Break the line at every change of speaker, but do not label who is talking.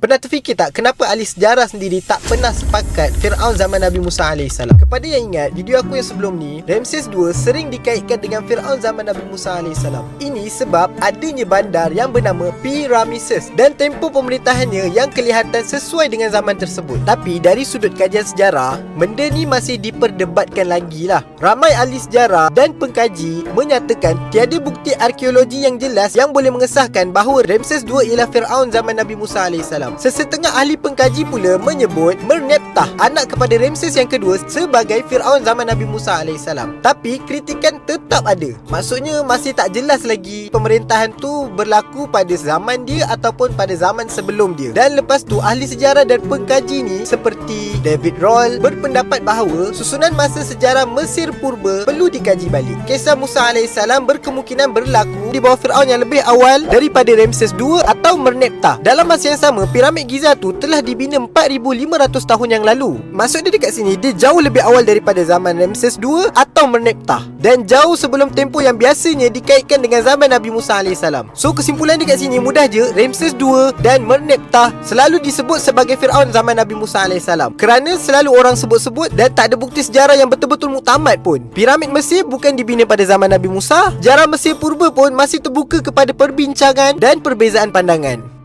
Pernah terfikir tak kenapa ahli sejarah sendiri tak pernah sepakat Firaun zaman Nabi Musa AS? Kepada yang ingat video aku yang sebelum ni, Ramses II sering dikaitkan dengan Firaun zaman Nabi Musa AS. Ini sebab adanya bandar yang bernama Pi-Ramesses dan tempoh pemerintahannya yang kelihatan sesuai dengan zaman tersebut. Tapi dari sudut kajian sejarah, benda ni masih diperdebatkan lagi lah. Ramai ahli sejarah dan pengkaji menyatakan tiada bukti arkeologi yang jelas yang boleh mengesahkan bahawa Ramses II ialah Firaun zaman Nabi Musa AS. Sesetengah ahli pengkaji pula menyebut Merneptah, anak kepada Ramses yang kedua, sebagai Firaun zaman Nabi Musa AS. Tapi kritikan tetap ada. Maksudnya masih tak jelas lagi pemerintahan tu berlaku pada zaman dia ataupun pada zaman sebelum dia. Dan lepas tu ahli sejarah dan pengkaji ni seperti David Roll berpendapat bahawa susunan masa sejarah Mesir purba perlu dikaji balik. Kisah Musa AS berkemungkinan berlaku di bawah Firaun yang lebih awal daripada Ramses II atau Merneptah. Dalam masa yang sama, Piramid Giza tu telah dibina 4,500 tahun yang lalu. Maksud dia dekat sini, dia jauh lebih awal daripada zaman Ramses II atau Merneptah, dan jauh sebelum tempoh yang biasanya dikaitkan dengan zaman Nabi Musa AS. So kesimpulan dekat sini mudah je, Ramses II dan Merneptah selalu disebut sebagai Firaun zaman Nabi Musa AS, kerana selalu orang sebut-sebut dan tak ada bukti sejarah yang betul-betul muktamad pun. Piramid Mesir bukan dibina pada zaman Nabi Musa. Sejarah Mesir purba pun masih terbuka kepada perbincangan dan perbezaan pandangan.